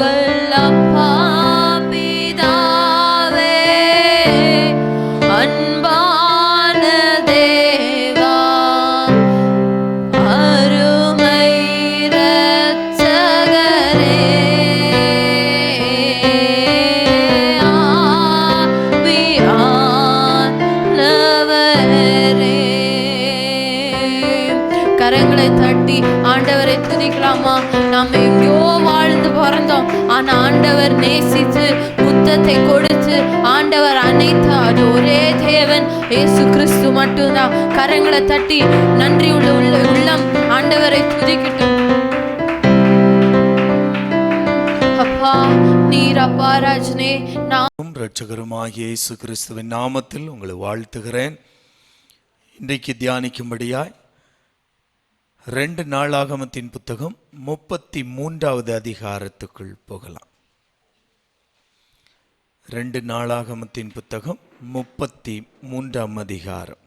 எங்கள் அப்பா பிதாவே, அன்பான தேவா, அருமை இரட்சகரே, ஆவியானவரே. கரங்களை தட்டி ஆண்டவரை துதிக்கலாமா? நாம் எங்கேயோ வாழ்ந்து பிறந்தோம், ஆனா ஆண்டவர் நேசித்து முத்தத்தை கொடுத்து ஆண்டவர் அனைத்து அது ஒரே தேவன் இயேசு கிறிஸ்து மட்டும்தான். கரங்களை தட்டி நன்றி உள்ள உள்ளம் ஆண்டவரை துதிக்கட்டும். அப்பா நீர் அப்பா ராஜனே, நான் இரட்சகருமாகிய இயேசு கிறிஸ்துவின் நாமத்தில் உங்களை வாழ்த்துகிறேன். இன்றைக்கு தியானிக்கும்படியாய் 2 நாளாகமத்தின் புத்தகம் 33வது அதிகாரத்துக்குள் போகலாம். 2 நாளாகமத்தின் புத்தகம் 33ஆம் அதிகாரம்.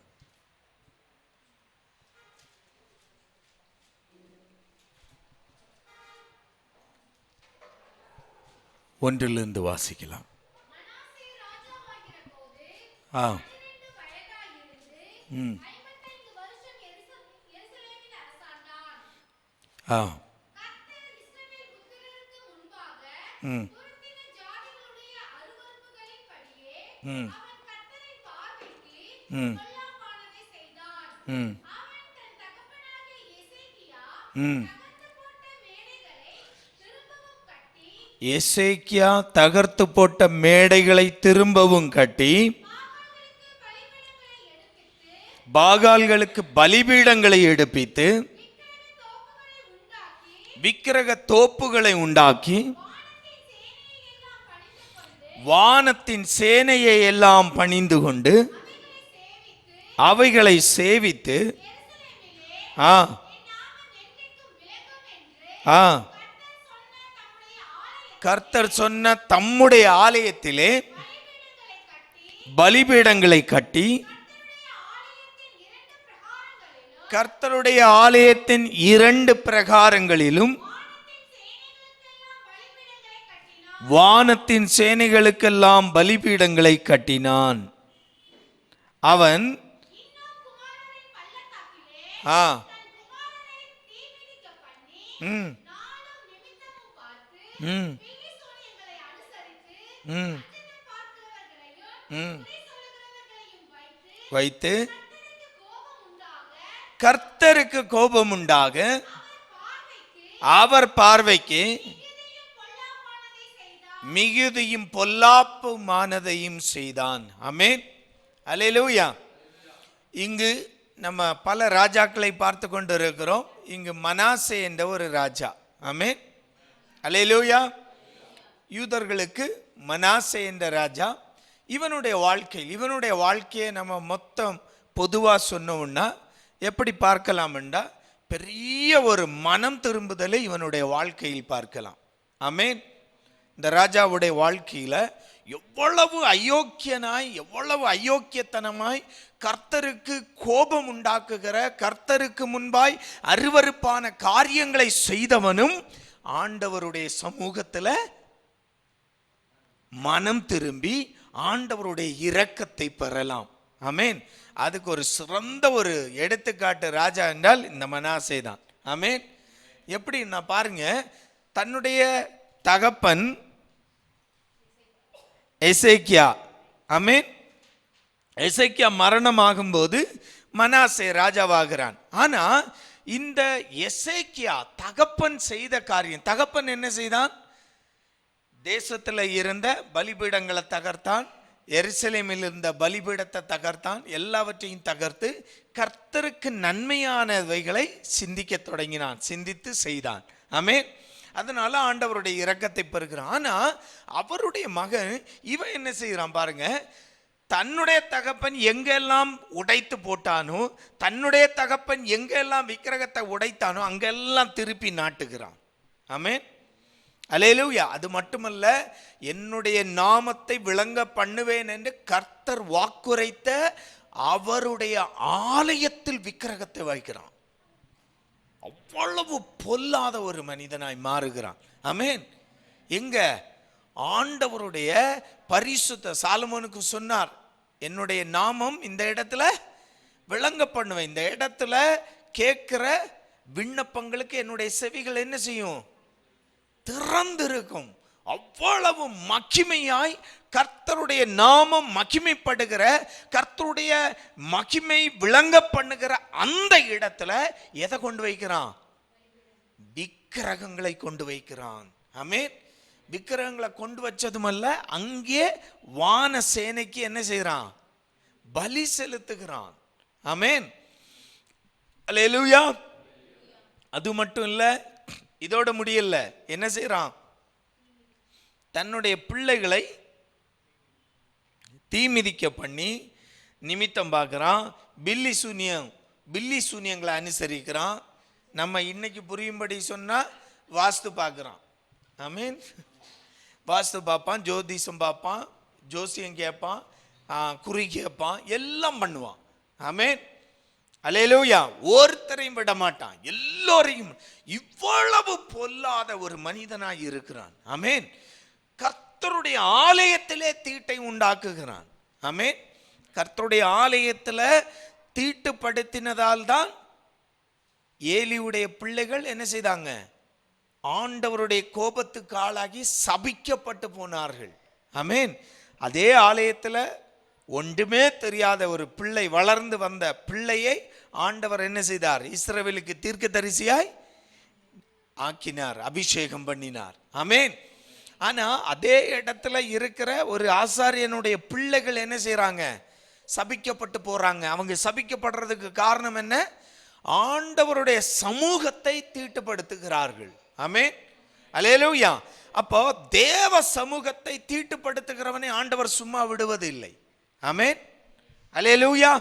ஒன்றிலிருந்து வாசிக்கலாம். எசேக்கியா தகர்த்து போட்ட மேடைகளை திரும்பவும் கட்டி பாகால்களுக்கு பலிபீடங்களை எடுப்பித்து விக்கிரக தோப்புகளை உண்டாக்கி வானத்தின் சேனையை எல்லாம் பணிந்து கொண்டு அவைகளை சேவித்து கர்த்தர் சொன்ன தம்முடைய ஆலயத்திலே பலிபீடங்களை கட்டி கர்த்தருடைய ஆலயத்தின் 2 பிரகாரங்களிலும் வானத்தின் சேனைகளுக்கெல்லாம் பலிபீடங்களை கட்டினான். அவன் வைத்து கர்த்தருக்கு கோபம் உண்டாக அவர் பார்வைக்கு மிகுதியும் பொல்லாப்புமானதையும் செய்தான். ஆமென், அல்லேலூயா. இங்கு நம்ம பல ராஜாக்களை பார்த்து கொண்டு இருக்கிறோம். இங்கு மனாசே என்ற ஒரு ராஜா. ஆமென், அல்லேலூயா. யூதர்களுக்கு மனாசே என்ற ராஜா. இவனுடைய வாழ்க்கையை நம்ம மொத்தம் பொதுவாக சொன்னோம்னா எப்படி பார்க்கலாம்டா, பெரிய ஒரு மனம் திரும்புதலை இவனுடைய வாழ்க்கையில் பார்க்கலாம். ஆமென். இந்த ராஜாவுடைய வாழ்க்கையில் எவ்வளவு அயோக்கியனாய், எவ்வளவு அயோக்கியத்தனமாய் கர்த்தருக்கு கோபம் உண்டாக்குகிற, கர்த்தருக்கு முன்பாய் அருவருப்பான காரியங்களை செய்தவனும் ஆண்டவருடைய சமூகத்தில் மனம் திரும்பி ஆண்டவருடைய இரக்கத்தை பெறலாம். ஆமென். அதுக்கு ஒரு சிறந்த ஒரு எடுத்துக்காட்டு ராஜா என்றால் இந்த மனாசே தான். ஆமென். எப்படி நான் பாருங்க, தன்னுடைய தகப்பன் எசேக்கியா, ஆமென், எசேக்கியா மரணமாகும்போது மனாசே ராஜாவாகிறான். ஆனா இந்த எசேக்கியா தகப்பன் செய்த காரியம், தகப்பன் என்ன செய்தான்? தேசத்தில் இருந்த பலிபீடங்களை தகர்த்தான், எருசலேமில் இருந்த பலிபீடத்தை தகர்த்தான், எல்லாவற்றையும் தகர்த்து கர்த்தருக்கு நன்மையானவைகளை சிந்திக்க தொடங்கினான், சிந்தித்து செய்தான். ஆமென். அதனால ஆண்டவருடைய இரக்கத்தை பெறுகிறான். ஆனா அவருடைய மகன் இவன் என்ன செய்யறான் பாருங்க, தன்னுடைய தகப்பன் எங்கெல்லாம் உடைத்து போட்டானோ, தன்னுடைய தகப்பன் எங்கெல்லாம் விக்கிரகத்தை உடைத்தானோ அங்கெல்லாம் திருப்பி நாட்டுகிறான். ஆமென், அல்லேலூயா. அது மட்டுமல்ல, என்னுடைய நாமத்தை விளங்க பண்ணுவேன் என்று கர்த்தர் வாக்குரைத்த அவருடைய ஆலயத்தில் விக்கிரகத்தை வைக்கிறான். அவ்வளவு பொல்லாத ஒரு மனிதனாய் மாறுகிறான். ஆமென். எங்க ஆண்டவருடைய பரிசுத்த சாலமோனுக்கு சொன்னார், என்னுடைய நாமம் இந்த இடத்துல விளங்க பண்ணுவேன். இந்த இடத்துல கேட்கிற விண்ணப்பங்களுக்கு என்னுடைய செவிகள் என்ன செய்யும்? திறந்திருக்கும். அவ்வளவு மகிமையாய் கர்த்தருடைய நாமம் மகிமைப்படுகிற, கர்த்தருடைய மகிமை விளங்க பண்ணுகிற அந்த இடத்துல எதை கொண்டு வைக்கிறான்? விக்கிரகங்களை கொண்டு வைக்கிறான். ஆமென். விக்கிரகங்களை கொண்டு வச்சதுமல்ல, அங்கே வான சேனைக்கு என்ன செய்யறான்? பலி செலுத்துகிறான். ஆமென். அல்லேலூயா. அது மட்டும் இல்ல, இதோட முடியல. என்ன செய்யறான்? தன்னுடைய பிள்ளைகளை தீமிதிக்க பண்ணி நிமித்தம் பார்க்கிறான். பில்லி சூனியங்களை அனுசரிக்கிறான். நம்ம இன்னைக்கு புரியும்படி சொன்னா வாஸ்து பார்க்கிறான். ஆமீன். வாஸ்து பார்ப்பான், ஜோதிஷம் பார்ப்பான், ஜோசியம் கேட்பான், குறி கேட்பான், எல்லாம் பண்ணுவான். ஆமீன். அல்லேலூயா. ஒருத்தரையும் விட மாட்டான், எல்லோரையும். இவ்வளவு பொல்லாத ஒரு மனிதனாய் இருக்கிறான். ஆமீன். கர்த்தருடைய ஆலயத்திலே தீட்டை உண்டாக்குகிறான். ஆமீன். கர்த்தருடைய ஆலயத்தில் தீட்டுப்படுத்தினதால் தான் ஏலியுடைய பிள்ளைகள் என்ன செய்தாங்க? ஆண்டவருடைய கோபத்துக்கு ஆளாகி சபிக்கப்பட்டு போனார்கள். ஆமீன். அதே ஆலயத்தில் ஒன்றுமே தெரியாத ஒரு பிள்ளை, வளர்ந்து வந்த பிள்ளையை ஆண்டவர் என்ன செய்தார்? இஸ்ரவேலுக்கு தீர்க்கதரிசியாய் ஆக்கினார், அபிஷேகம் பண்ணினார். ஆமீன். ஆனா அதே இடத்துல இருக்கிற ஒரு ஆசாரியனுடைய பிள்ளைகள் என்ன செய்யறாங்க? சபிக்கப்பட்டு போறாங்க. அவங்க சபிக்கப்படுறதுக்கு காரணம் என்ன? ஆண்டவருடைய சமூகத்தை தீட்டுப்படுத்துகிறார்கள். ஆமென். அல்லேலூயா. அப்போ தேவ சமூகத்தை தீட்டுப்படுத்துகிறவனை ஆண்டவர் சும்மா விடுவதில்லை. ஆமென். அல்லேலூயா.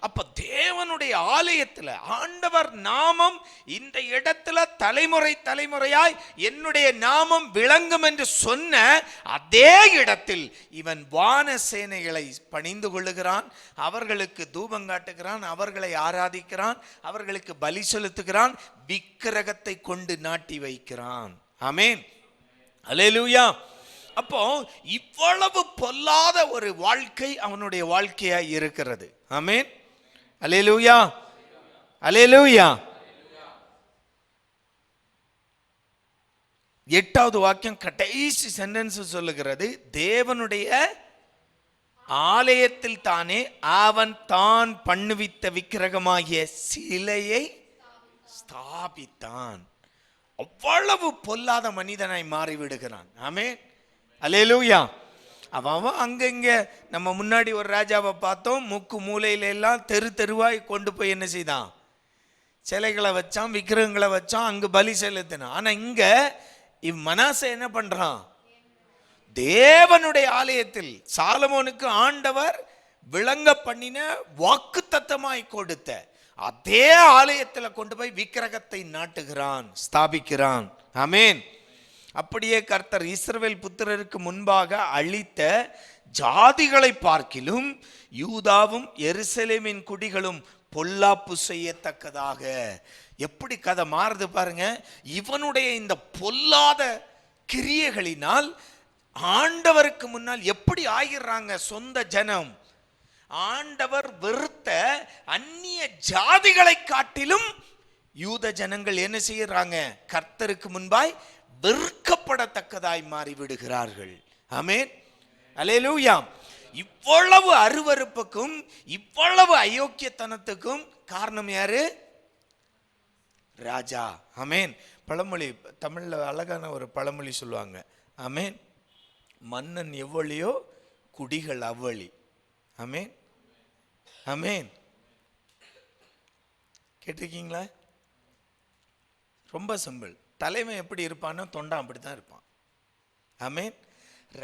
அப்ப தேவனுடைய ஆலயத்தில் ஆண்டவர் நாமம் இந்த இடத்துல தலைமுறை தலைமுறையாய் என்னுடைய நாமம் விளங்கும் என்று சொன்ன அதே இடத்தில் இவன் வான சேனைகளை பணிந்து கொள்ளுகிறான், அவர்களுக்கு தூபம் காட்டுகிறான், அவர்களை ஆராதிக்கிறான், அவர்களுக்கு பலி செலுத்துகிறான், விக்கிரகத்தை கொண்டு நாட்டி வைக்கிறான். ஆமென். அல்லேலூயா. அப்போ இவ்வளவு பொல்லாத ஒரு வாழ்க்கை அவனுடைய வாழ்க்கையாய் இருக்கிறது. ஆமென். அல்லேலூயா. அல்லேலூயா. 8வது வாக்கியம் கடைசி சென்டென்ஸ் சொல்லுகிறது, தேவனுடைய ஆலயத்தில் தானே அவன் தான் பண்ணுவித்த விக்கிரகமாகிய சிலையை ஸ்தாபித்தான். அவ்வளவு பொல்லாத மனிதனாய் மாறிவிடுகிறான். ஆமென். அல்லேலூயா. அவன் அங்கங்க நம்ம முன்னாடி ஒரு ராஜாவை பார்த்தோம், முக்கு மூலையில எல்லாம் தெரு தெருவாய் கொண்டு போய் என்ன செய்தான்? சிலைகளை வச்சான், விக்கிரகங்களை வச்சான், அங்கு பலி செலுத்தினான். ஆனா இங்க மனாசே என்ன பண்றான்? தேவனுடைய ஆலயத்தில் சாலமோனுக்கு ஆண்டவர் விளங்க பண்ணின வாக்குத்தத்தமாய் கொடுத்த அதே ஆலயத்தில் கொண்டு போய் விக்கிரகத்தை நாட்டுகிறான், ஸ்தாபிக்கிறான். ஆமென். அப்படியே கர்த்தர் இஸ்ரவேல் புத்திரருக்கு முன்பாக அழித்த ஜாதிகளை பார்க்கிலும் யூதாவும் எருசலேமின் குடிகளும் பொல்லாப்பு செய்யத்தக்கதாக. எப்படி கதை மாறுது பாருங்க. இவனுடைய இந்த பொல்லாத கிரியைகளினால் ஆண்டவருக்கு முன்னால் எப்படி ஆகிறாங்க சொந்த ஜனம்? ஆண்டவர் வெறுத்த அந்நிய ஜாதிகளை காட்டிலும் யூத ஜனங்கள் என்ன செய்யறாங்க? கர்த்தருக்கு முன்பாய் வெறுக்கப்படத்தக்கதாய் மாறி விடுகிறார்கள். ஆமென். அல்லேலூயா. இவ்வளவு அருவருப்புக்கும் இவ்வளவு அயோக்கியத்தனத்துக்கும் காரணம் யாரு? ராஜா. ஆமென். பழமொழி, தமிழ்ல அழகான ஒரு பழமொழி சொல்லுவாங்க. ஆமென். மன்னன் எவ்வளியோ குடிகள் அவ்வளி. ஆமென். ஆமென். கேட்டிருக்கீங்களா? ரொம்ப சிம்பிள். தலைவன் எப்படி இருப்பானோ தொண்டான் அப்படித்தான் இருப்பான். ஆமென்.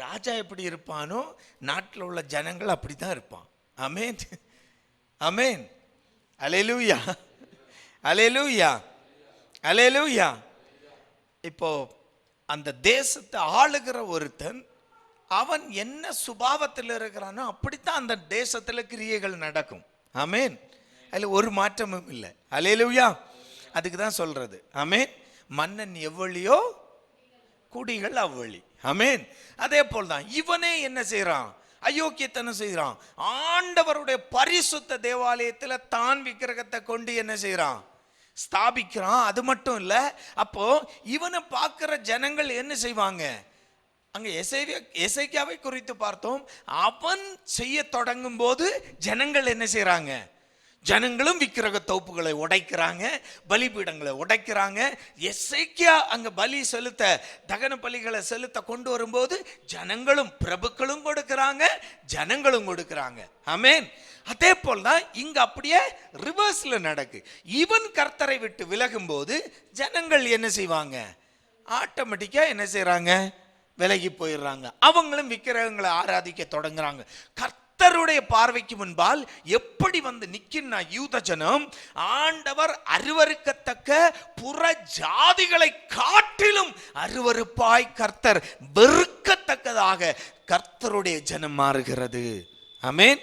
ராஜா எப்படி இருப்பானோ நாட்டில் உள்ள ஜனங்கள் அப்படித்தான் இருப்பான். ஆமென். ஆமென். அல்லேலூயா. அல்லேலூயா. அல்லேலூயா. இப்போ அந்த தேசத்தை ஆளுகிற ஒருத்தன் அவன் என்ன சுபாவத்தில் இருக்கிறானோ அப்படித்தான் அந்த தேசத்தில் கிரியைகள் நடக்கும். ஆமென். அதில் ஒரு மாற்றமும் இல்லை. அல்லேலூயா. அதுக்கு தான் சொல்றது. ஆமென். மன்னன் எவ்வளியோ குடிகள் அவ்வழி. ஆமென். அதே போல்தான் இவனே என்ன செய்யறான்? அயோக்கியத்தனம் செய்கிறான். ஆண்டவருடைய பரிசுத்த தேவாலயத்தில் தான் விக்கிரகத்தை கொண்டு என்ன செய்யறான்? ஸ்தாபிக்கிறான். அது மட்டும் இல்ல, அப்போ இவனை பார்க்கிற ஜனங்கள் என்ன செய்வாங்க? அங்க எசேக்கியாவை குறித்து பார்த்தோம். அவன் செய்ய தொடங்கும் போது ஜனங்கள் என்ன செய்யறாங்க? ஜனங்களும் விக்கிரக தோப்புகளை உடைக்கிறாங்க, பலிபீடங்களை உடைக்கிறாங்க. எசேக்கியா அங்க பலி செலுத்த, தகன பலிகளை செலுத்த கொண்டு வரும்போது ஜனங்களும் பிரபுக்களும் கொடுக்கிறாங்க, ஜனங்களும் கொடுக்கிறாங்க. ஆமென். அதே போல் தான் இங்க அப்படியே ரிவர்ஸ்ல நடக்கு. இவன் கர்த்தரை விட்டு விலகும் போது ஜனங்கள் என்ன செய்வாங்க? ஆட்டோமேட்டிக்கா என்ன செய்யறாங்க? விலகி போயிடுறாங்க. அவங்களும் விக்கிரகங்களை ஆராதிக்க தொடங்குறாங்க. கர்த்தருடைய பார்வைக்கு முன்பால் எப்படி வந்து நிக்கின்னா யூத ஜனம், ஆண்டவர் அருவருக்கத்தக்க புற ஜாதிகளை காட்டிலும் அருவருப்பாய் கர்த்தர் வெறுக்கத்தக்கதாக கர்த்தருடைய ஜனம் மாறுகிறது. ஆமென்.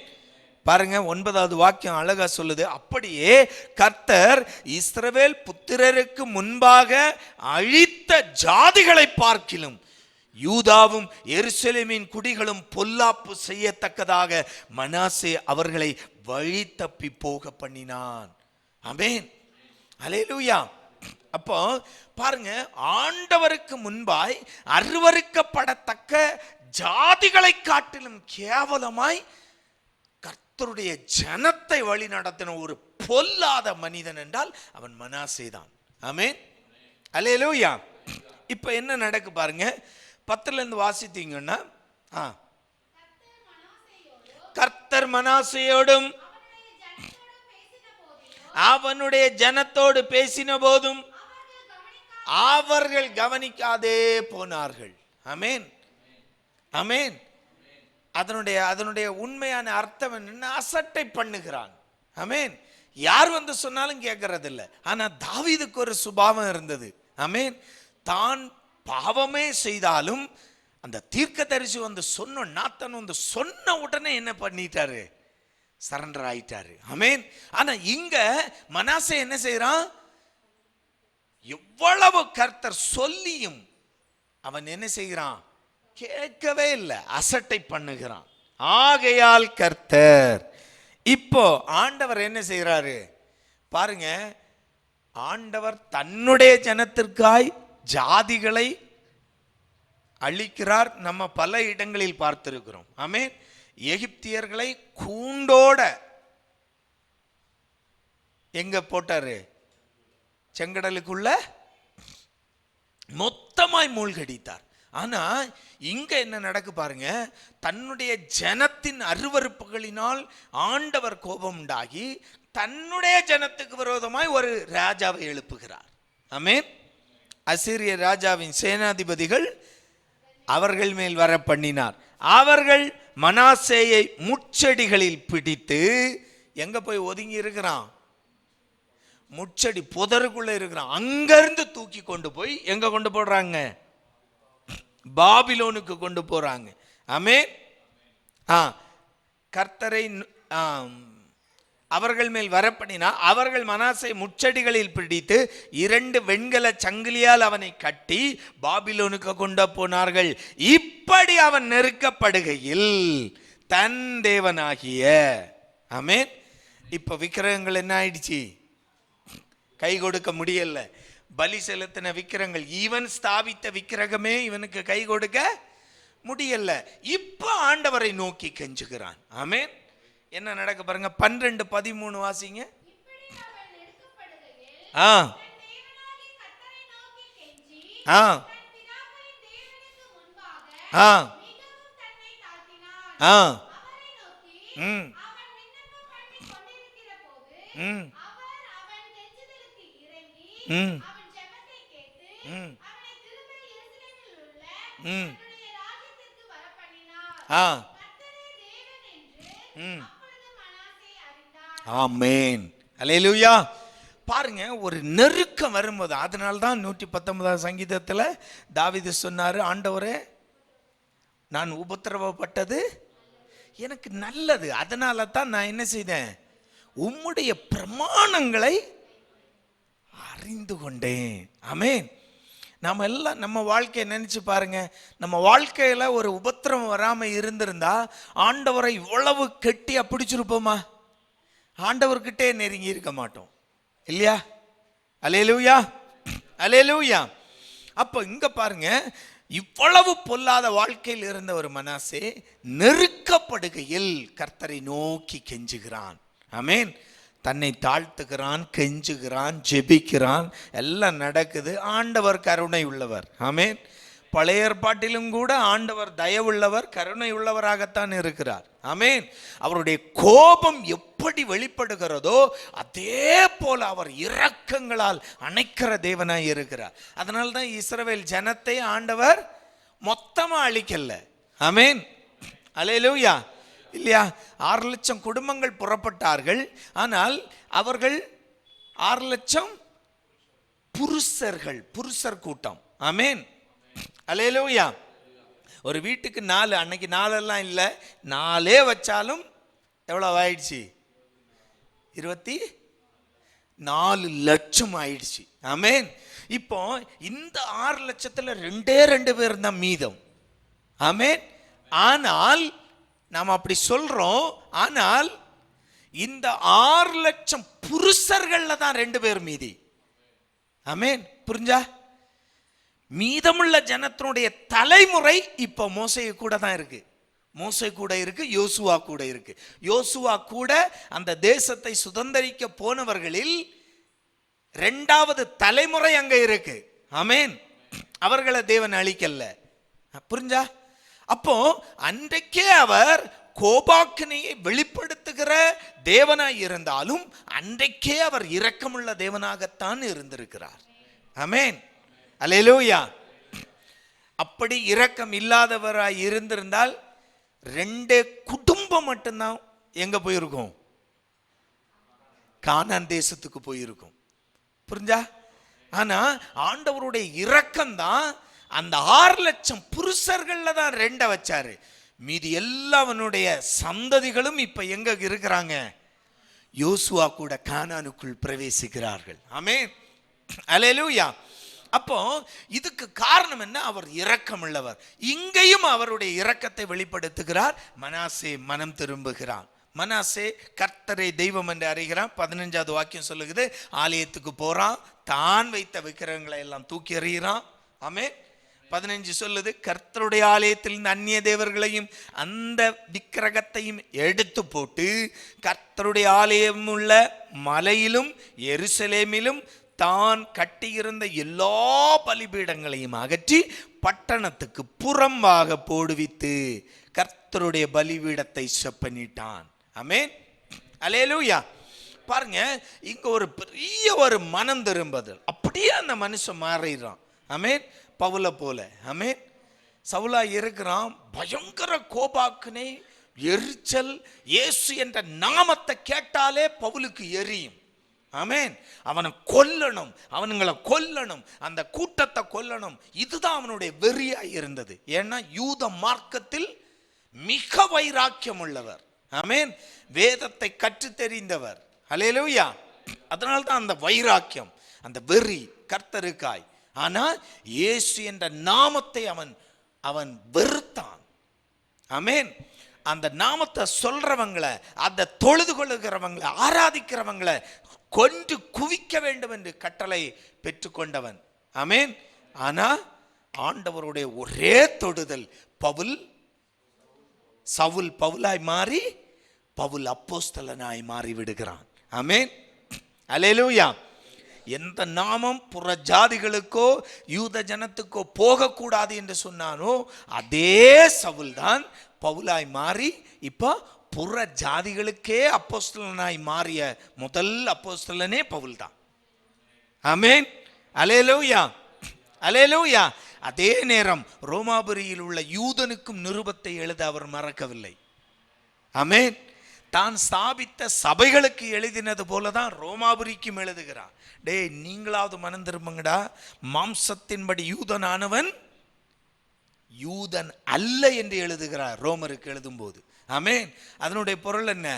பாருங்க, 9வது வாக்கியம் அழகா சொல்லுது. அப்படியே கர்த்தர் இஸ்ரவேல் புத்திரருக்கு முன்பாக அழித்த ஜாதிகளை பார்க்கிலும் யூதாவும் எருசலேமின் குடிகளும் பொல்லாப்பு செய்யத்தக்கதாக மனாசே அவர்களை வழி தப்பி போக பண்ணினான். ஆமென். அல்லேலூயா. அப்போ பாருங்க, ஆண்டவருக்கு முன்பாய் அருவருக்கப்படத்தக்க ஜாதிகளை காட்டிலும் கேவலமாய் கர்த்தருடைய ஜனத்தை வழி நடத்தின ஒரு பொல்லாத மனிதன் என்றால் அவன் மனாசே தான். ஆமென். அல்லேலூயா. இப்ப என்ன நடக்கு பாருங்க, 10ல இருந்து வாசித்தீங்கன்னா, கர்த்தர் மனாசேயோடும் அவனுடைய ஜனத்தோடு பேசின போதும் அவர்கள் கவனிக்காதே போனார்கள். ஆமென். ஆமென். அதனுடைய உண்மையான அர்த்தம் என்னன்னா, அசட்டை பண்ணுகிறான். ஆமென். யார் வந்து சொன்னாலும் கேட்கறது இல்லை. ஆனா தாவீதுக்கு ஒரு சுபாவம் இருந்தது. ஆமென். தான் பாவமே செய்தாலும் அந்த தீர்க்கதரிசி வந்து சொன்ன நாத்தன் வந்து சொன்ன உடனே என்ன பண்ணிட்டாரு? சரண்டர் ஆயிட்டாரு. ஆமென். ஆனா இங்க மனாசே என்ன செய்யறான்? எவ்வளவு கர்த்தர் சொல்லியும் அவன் என்ன செய்கிறான்? கேட்கவே இல்லை, அசட்டை பண்ணுகிறான். ஆகையால் கர்த்தர், இப்போ ஆண்டவர் என்ன செய்யறாரு பாருங்க, ஆண்டவர் தன்னுடைய ஜனத்திற்காய் ஜாதிகளை அழிக்கிறார். நம்ம பல இடங்களில் பார்த்திருக்கிறோம். ஆமென். எகிப்தியர்களை கூண்டோட எங்க போட்டாரு? செங்கடலுக்குள்ள மொத்தமாய் மூழ்கடித்தார். ஆனா இங்க என்ன நடக்கு பாருங்க, தன்னுடைய ஜனத்தின் அருவருப்புகளினால் ஆண்டவர் கோபம் உண்டாகி தன்னுடைய ஜனத்துக்கு விரோதமாய் ஒரு ராஜாவை எழுப்புகிறார். ஆமென். அசீரிய ராஜாவின் சேனாதிபதிகள் அவர்கள் மேல் வர பண்ணினார். அவர்கள் மனாசேயை முட்செடிகளில் பிடித்து, எங்க போய் ஒதுங்கி இருக்கிறான்? முட்செடி புதருக்குள்ள இருக்கிறான். அங்கிருந்து தூக்கி கொண்டு போய் எங்க கொண்டு போடுறாங்க? பாபிலோனுக்கு கொண்டு போறாங்க. ஆமென். கர்த்தரை அவர்கள் மேல் வரப்பண்ணினா அவர்கள் மனாசை முச்செடிகளில் பிடித்து 2 வெண்கல சங்கிலியால் அவனை கட்டி பாபிலோனுக்கு கொண்டு போனார்கள். இப்படி அவன் நெருக்கப்படுகையில் தன் தேவனாகிய, ஆமென். இப்ப விக்கிரகங்கள் என்ன ஆயிடுச்சு? கை கொடுக்க முடியல. பலி செலுத்தின விக்கிரகங்கள், இவன் ஸ்தாபித்த விக்கிரகமே இவனுக்கு கை கொடுக்க முடியல. இப்ப ஆண்டவரை நோக்கி கெஞ்சுகிறான். ஆமென். என்ன நடக்க பாருங்க, 12:13 வாசிங்க. ஆமென். அல்லேலூயா. பாருங்க, ஒரு நெருக்கம் வரும்போது, அதனால்தான் 119 சங்கீதத்தில் தாவீது சொன்னாரு, ஆண்டவரே நான் உபத்திரவப்பட்டது எனக்கு நல்லது, அதனால தான் நான் என்ன செய்தேன்? உம்முடைய பிரமாணங்களை அறிந்து கொண்டேன். ஆமென். நம்ம எல்லாம் நம்ம வாழ்க்கையை நினைச்சு பாருங்க. நம்ம வாழ்க்கையில ஒரு உபத்திரவம் வராம இருந்திருந்தா ஆண்டவரை இவ்வளவு கெட்டியா பிடிச்சிருப்போமா? ஆண்டவர்கிட்டே நெருங்கி இருக்க மாட்டோம் இல்லையா? அல்லேலூயா, அல்லேலூயா. அப்போ இங்க பாருங்க, இவ்வளவு பொல்லாத வாழ்க்கையில் இருந்த ஒரு மனாசே நெருக்கப்படுகையில் கர்த்தரை நோக்கி கெஞ்சுகிறான். ஆமென். தன்னை தாழ்த்துகிறான், கெஞ்சுகிறான், ஜெபிக்கிறான், எல்லாம் நடக்குது. ஆண்டவர் கருணை உள்ளவர். ஆமென். பழைய ஏற்பாட்டிலும் கூட ஆண்டவர் தயவுள்ளவர், கருணை உள்ளவராகத்தான் இருக்கிறார். ஆமென். அவருடைய கோபம் எப்படி வெளிப்படுகிறதோ அதே போல அவர் இரக்கங்களால் அணைக்கிற தேவனாய் இருக்கிறார். அதனால தான் இஸ்ரவேல் ஜனத்தை ஆண்டவர் மொத்தமா அழிக்கல. ஆமென். அல்லேலூயா. இல்லையா? 6 லட்சம் குடும்பங்கள் புறப்பட்டார்கள். ஆனால் அவர்கள் 6 லட்சம் புருஷர் கூட்டம். ஆமென். அல்லேலூயா. ஒரு வீட்டுக்கு 4, அன்னைக்கு 4 எல்லாம் இல்லை, 4 வச்சாலும் எவ்வளவு ஆயிடுச்சு? 24 லட்சம் ஆயிடுச்சு. ஆமென். இப்போ இந்த 6 லட்சத்துல 2 பேர் தான் மீதம். ஆமென். ஆனால் நாம் அப்படி சொல்றோம், ஆனால் இந்த 6 லட்சம் புருஷர்கள்ல தான் 2 பேர் மீதி. ஆமென். புரிஞ்சா? மீதமுள்ள ஜனத்தினுடைய தலைமுறை இப்போ மோசே கூட தான் இருக்கு. மோசே கூட இருக்கு, யோசுவா கூட இருக்கு. யோசுவா கூட அந்த தேசத்தை சுதந்தரிக்க போனவர்களில் 2வது தலைமுறை அங்க இருக்கு. ஆமென். அவர்களை தேவன் அழிக்கல. புரிஞ்சா? அப்போ அன்றைக்கே அவர் கோபாக்கினையை வெளிப்படுத்துகிற தேவனாய் இருந்தாலும் அன்றைக்கே அவர் இரக்கமுள்ள தேவனாகத்தான் இருந்திருக்கிறார். ஆமென். அல்லேலூயா. அப்படி இரக்கம் இல்லாதவராய் இருந்திருந்தால் 2 குடும்பம் மட்டும்தான் எங்க போயிருக்கும்? கானான் தேசத்துக்கு போயிருக்கும். புரிஞ்சா? ஆனா ஆண்டவருடைய இரக்கம் தான் அந்த 6 லட்சம் புருஷர்கள்ல தான் 2 வச்சாரு. மீதி எல்லாவனுடைய சந்ததிகளும் இப்ப எங்க இருக்கிறாங்க? யோசுவா கூட கானானுக்குள் பிரவேசிக்கிறார்கள். ஆமென். அல்லேலூயா. அப்போ இதுக்கு காரணம் என்ன? அவர் இரக்கம் உள்ளவர். இங்கேயும் அவருடைய இரக்கத்தை வெளிப்படுத்துகிறார். மனாசே மனம் திரும்புகிறான். மனாசே கர்த்தரை தெய்வம் என்று அறிகிறான். 15வது வாக்கியம் சொல்லுகிறது, ஆலயத்துக்கு போறான், தான் வைத்த விக்கிரகங்களை எல்லாம் தூக்கி எறிகிறான். ஆமென். 15 சொல்லுது, கர்த்தருடைய ஆலயத்தில் அந்நிய தேவர்களையும் அந்த விக்கிரகத்தையும் எடுத்து போட்டு கர்த்தருடைய ஆலயம் உள்ள மலையிலும் எருசலேமிலும் தான் கட்டியிருந்த எல்லா பலிபீடங்களையும் அகற்றி பட்டணத்துக்கு புறம்பாக போடுவித்து கர்த்தருடைய பலிபீடத்தை செப்பனிட்டான். ஆமென். அல்லேலூயா. பாருங்க, இங்க ஒரு பெரிய ஒரு மனம் திரும்புதல். அப்படியே அந்த மனுஷன் மாறிடுறான். ஆமென். பவுல போல. ஆமென். சவுலா இருக்கிறான், பயங்கர கோபாக்கினை, எரிச்சல். இயேசு என்ற நாமத்தை கேட்டாலே பவுலுக்கு எரியும். ஆமென். அவனை கொல்லணும், அவனுங்களை கொல்லணும், அந்த கூட்டத்தை கொல்லணும். இதுதான் அவனுடைய வெறியா இருந்தது. ஏன்னா யூத மார்க்கத்தில் மிக வைராக்கியம் உள்ளவர். ஆமென். வேதத்தை கற்று தெரிந்தவர். அல்லேலூயா. அதனால்தான் அந்த வைராக்கியம், அந்த வெறி கர்த்தருக்காய். ஆனா இயேசு என்ற நாமத்தை அவன் வெறுத்தான். ஆமென். அந்த நாமத்தை சொல்றவங்களை, அந்த தொழுது கொள்ளுகிறவங்களை, ஆராதிக்கிறவங்களை கொன்று குவிக்க வேண்டும் என்று கட்டளை பெற்றுக்கொண்டவன். ஆமென். ஆனா ஆண்டவருடைய ஒரே தொடுதல், சவுல் பவுலாய் மாறி பவுல் அப்போஸ்தலனாய் மாறி விடுகிறான். ஆமென். அல்லேலூயா. எந்த நாமம் புற ஜாதிகளுக்கோ யூத ஜனத்துக்கோ போகக்கூடாது என்று சொன்னானோ அதே சவுல் தான் பவுலாய் மாறி இப்போ புற ஜாதிகளுக்கே அப்போஸ்தலனாய் மாறிய முதல் அப்போஸ்தலனே பவுல் தான். ஆமென். அல்லேலூயா, அல்லேலூயா. அதே நேரம் ரோமாபுரியில் உள்ள யூதனுக்கும் நிருபத்தை எழுத அவர் மறக்கவில்லை. ஆமென். தான் ஸ்தாபித்த சபைகளுக்கு எழுதினது போலதான் ரோமாபுரிக்கும் எழுதுகிறார். டேய், நீங்களாவது மனம் திரும்புங்கடா. மாம்சத்தின்படி யூதனானவன் யூதன் அல்ல என்று எழுதுகிறார் ரோமருக்கு எழுதும்போது. ஆமென். அதனுடைய பொருள் என்ன?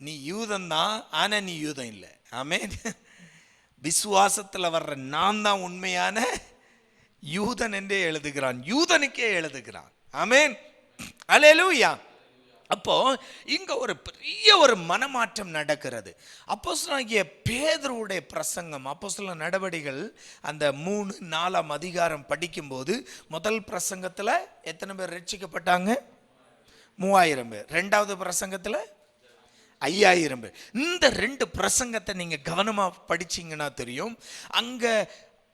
நீ யூதன் தான், ஆனா நீ யூதன் இல்லை. ஆமென். விசுவாசத்துல வர்ற நான் தான் உண்மையான யூதன் என்றே எழுதுகிறான், யூதனுக்கே எழுதுகிறான். ஆமென், அல்லேலூயா. அப்போ இங்க ஒரு பெரிய ஒரு மனமாற்றம் நடக்கிறது. அப்போஸ்தலனாகிய பேதுருவுடைய பிரசங்கம், அப்போஸ்தலர் நடவடிக்கைகள் அந்த 3-4 அதிகாரம் படிக்கும்போது முதல் பிரசங்கத்துல எத்தனை பேர் ரட்சிக்கப்பட்டாங்க? 3000 பேர். ரெண்டாவது பிரசங்கத்துல 5000 பேர். இந்த 2 பிரசங்கத்தை நீங்க கவனமா படிச்சீங்கன்னா தெரியும், அங்க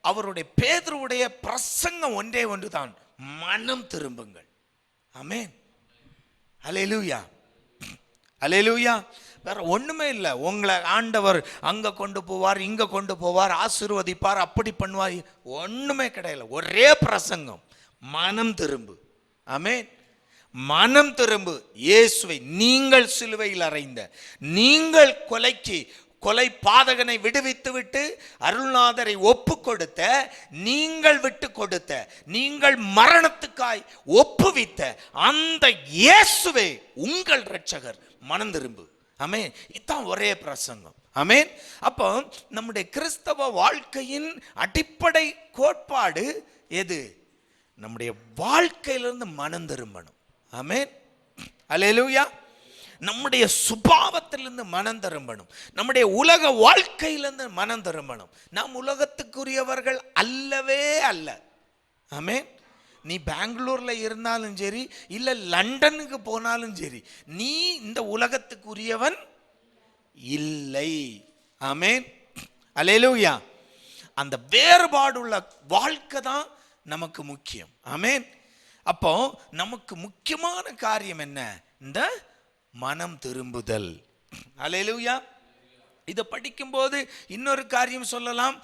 அவருடைய பேதுருவுடைய பிரசங்கம் ஒன்றே ஒன்று தான், மனம் திரும்புங்கள். ஆமென், அல்லேலூயா, அல்லேலூயா. வேற ஒண்ணுமே இல்லை. உங்களை ஆண்டவர் அங்க கொண்டு போவார், இங்க கொண்டு போவார், ஆசீர்வதிப்பார், அப்படி பண்ணுவார், ஒண்ணுமே கிடையாது. ஒரே பிரசங்கம், மனம் திரும்பு. ஆமென், மனம் திரும்பு. இயேசுவை நீங்கள் சிலுவையில் அறைந்த, நீங்கள் கொலை பாதகனை விடுவித்து விட்டு அருள்நாதரை ஒப்பு கொடுத்த, நீங்கள் விட்டு கொடுத்த, நீங்கள் மரணத்துக்காய் ஒப்புவித்த அந்த இயேசுவே உங்கள் இரட்சகர், மனம் திரும்பு. ஆமென், இதுதான் ஒரே பிரசங்கம். ஆமென். அப்போ நம்முடைய கிறிஸ்தவ வாழ்க்கையின் அடிப்படை கோட்பாடு எது? நம்முடைய வாழ்க்கையிலிருந்து மனம் திரும்பணும். ஆமென், அல்லேலூயா. நம்முடைய சுபாவத்திலிருந்து மனம் திரும்பணும், நம்முடைய உலக வாழ்க்கையிலிருந்து மனம் திரும்பணும். நாம் உலகத்துக்குரியவர்கள் அல்லவே அல்ல. ஆமென். நீ பெங்களூர்ல இருந்தாலும் சரி, இல்ல லண்டனுக்கு போனாலும் சரி, நீ இந்த உலகத்துக்குரியவன் இல்லை. ஆமென், அல்லேலூயா. அந்த வேறுபாடுள்ள வாழ்க்கை தான் நமக்கு முக்கியம். ஆமென். அப்போ நமக்கு முக்கியமான காரியம் என்ன? இந்த மனம் திரும்புதல். அல்லேலூயா. இதை படிக்கும்போது இன்னொரு காரியம் சொல்லலாம்.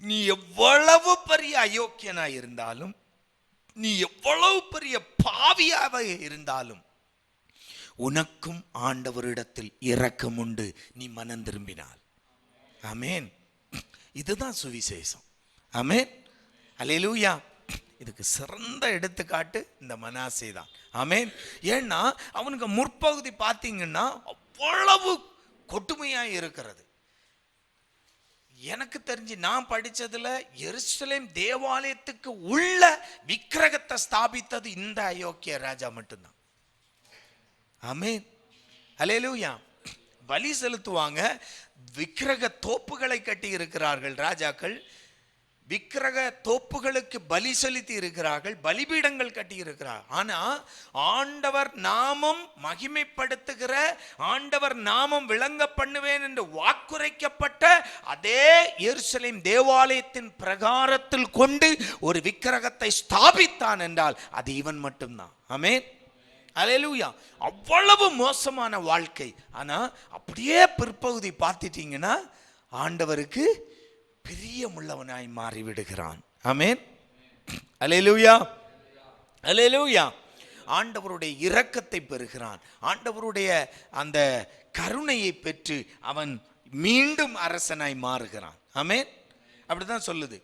நீ எவ்வளவு பெரிய அயோக்கியனாய் இருந்தாலும், நீ எவ்வளவு பெரிய பாவியாக இருந்தாலும், உனக்கும் ஆண்டவரிடத்தில் இரக்கம் உண்டு, நீ மனம் திரும்பினால். ஆமென். இதுதான் சுவிசேஷம். ஆமென், அல்லேலூயா. இதுக்கு சிறந்த எடுத்துக்காட்டு இந்த மனாசே தான். ஆமென். ஏன்னா அவனுக்கு முற்பகுதி பார்த்தீங்கன்னா அவ்வளவு கொடுமையா இருக்கிறது. எனக்கு தெரிஞ்சு நான் படிச்சதுல எருசலேம் தேவாலயத்துக்கு உள்ள விக்கிரகத்தை ஸ்தாபித்தது இந்த அயோக்கிய ராஜா மட்டும்தான். ஆமென், அல்லேலூயா. பலி செலுத்துவாங்க, விக்கிரக தோப்புகளை கட்டி இருக்கிறார்கள் ராஜாக்கள், விக்கிரக தோப்புகளுக்கு பலி செலுத்தி இருக்கிறார்கள், பலிபீடங்கள் கட்டி இருக்கிறார். ஆனா ஆண்டவர் நாமம் மகிமைப்படுத்துகிற, ஆண்டவர் நாமம் விளங்க பண்ணுவேன் என்று வாக்குரைக்கப்பட்ட அதே எருசலேம் தேவாலயத்தின் பிரகாரத்தில் கொண்டு ஒரு விக்கிரகத்தை ஸ்தாபித்தான் என்றால் அது இவன் மட்டும்தான். ஆமென், அல்லேலூயா. அவ்வளவு மோசமான வாழ்க்கை. ஆனா அப்படியே பிற்பகுதி பார்த்துட்டீங்கன்னா ஆண்டவருக்கு பிரியமுள்ளவனாய் மாறிவிடுகிறான். ஆமென், அல்லேலூயா, அல்லேலூயா. ஆண்டவருடைய இரக்கத்தை பெறுகிறான், ஆண்டவருடைய அந்த கருணையை பெற்று அவன் மீண்டும் அரசனாய் மாறுகிறான். ஆமென், அப்படிதான் சொல்லுது.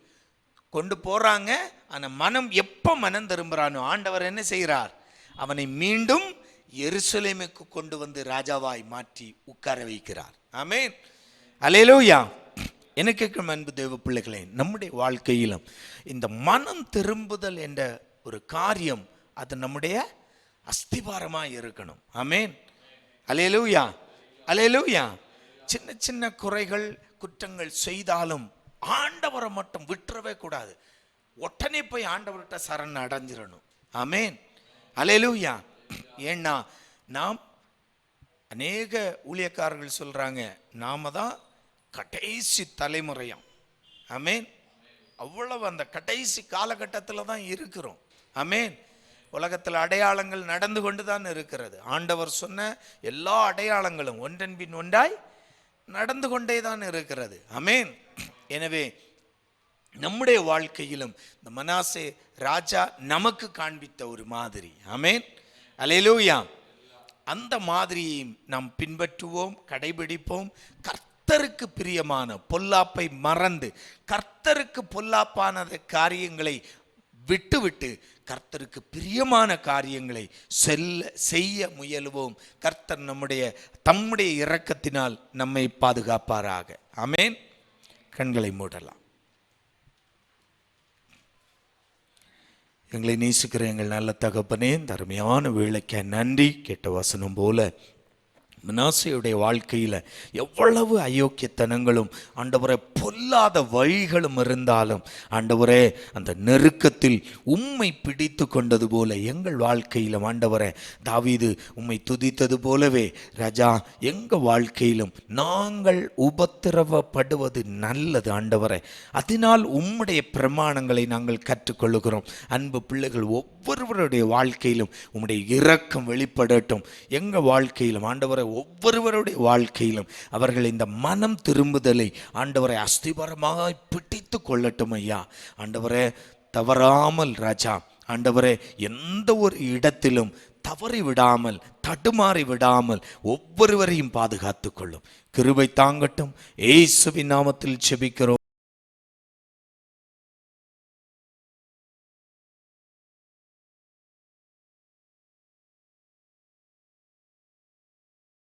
கொண்டு போறாங்க, ஆனா மனம் எப்ப மனம் திரும்புறானோ ஆண்டவர் என்ன செய்கிறார்? அவனை மீண்டும் எருசலேமுக்கு கொண்டு வந்து ராஜாவாய் மாற்றி உட்கார வைக்கிறார். ஆமென், அல்லேலூயா. எனக்கு அன்பு தேவ பிள்ளைகளே, நம்முடைய வாழ்க்கையிலும் இந்த மனம் திரும்புதல் என்ற ஒரு காரியம் அது நம்முடைய அஸ்திபாரமாக இருக்கணும். ஆமென், அல்லேலூயா, அல்லேலூயா. சின்ன சின்ன குறைகள் குற்றங்கள் செய்தாலும் ஆண்டவரை மட்டும் விட்டுறவே கூடாது. உடனே போய் ஆண்டவர்கிட்ட சரண் அடைஞ்சிடணும். ஆமென், அல்லேலூயா. ஏன்னா நாம் அநேக ஊழியக்காரர்கள் சொல்றாங்க, நாம தான் கடைசி தலைமுறையாம். ஆமென், அவ்வளவு அந்த கடைசி காலகட்டத்தில் தான் இருக்கிறோம். ஆமென். உலகத்தில் அடையாளங்கள் நடந்து கொண்டு தான் இருக்கிறது. ஆண்டவர் சொன்ன எல்லா அடையாளங்களும் ஒன்றன் பின் ஒன்றாய் நடந்து கொண்டே தான் இருக்கிறது. ஆமென். எனவே நம்முடைய வாழ்க்கையிலும் இந்த மனாசே ராஜா நமக்கு காண்பித்த ஒரு மாதிரி. ஆமென், அல்லேலூயா. அந்த மாதிரியை நாம் பின்பற்றுவோம், கடைபிடிப்போம். கர்த்தருக்கு பிரியமான பொல்லாப்பை மறந்து, கர்த்தருக்கு பொல்லாப்பான காரியங்களை விட்டுவிட்டு கர்த்தருக்கு பிரியமான காரியங்களை செய்ய முயலுவோம். கர்த்தர் தம்முடைய இரக்கத்தினால் நம்மை பாதுகாப்பாராக. ஆமென், கண்களை மூடலாம். எங்களை நேசிக்கிற எங்கள் நல்ல தகப்பனே, இந்த அருமையான வேளைக்கு நன்றி. கேட்ட வசனம் போல மனாசேயுடைய வாழ்க்கையில் எவ்வளவு அயோக்கியத்தனங்களும் ஆண்டவரே பொல்லாத வழிகளும் இருந்தாலும் ஆண்டவரே அந்த நெருக்கத்தில் உம்மை பிடித்து கொண்டது போல எங்கள் வாழ்க்கையிலும் ஆண்டவரே தாவீது உம்மை துதித்தது போலவே ராஜா எங்கள் வாழ்க்கையிலும் நாங்கள் உபத்திரவப்படுவது நல்லது ஆண்டவரே. அதனால் உம்முடைய பிரமாணங்களை நாங்கள் கற்றுக்கொள்ளுகிறோம். அன்பு பிள்ளைகள் ஒவ்வொருவருடைய வாழ்க்கையிலும் உம்முடைய இரக்கம் வெளிப்படட்டும். எங்கள் வாழ்க்கையிலும் ஆண்டவரை ஒவ்வொருவருடைய வாழ்க்கையிலும் அவர்கள் இந்த மனம் திரும்புதலை ஆண்டவரை அஸ்திபரமாக பிடித்து கொள்ளட்டும் ஐயா. ஆண்டவரே தவறாமல் ராஜா ஆண்டவரே எந்த ஒரு இடத்திலும் தவறி விடாமல் தடுமாறி விடாமல் ஒவ்வொருவரையும் பாதுகாத்து கொள்ளும். கிருபை தாங்கட்டும். இயேசுவின் நாமத்தில் ஜெபிக்கிறோம்.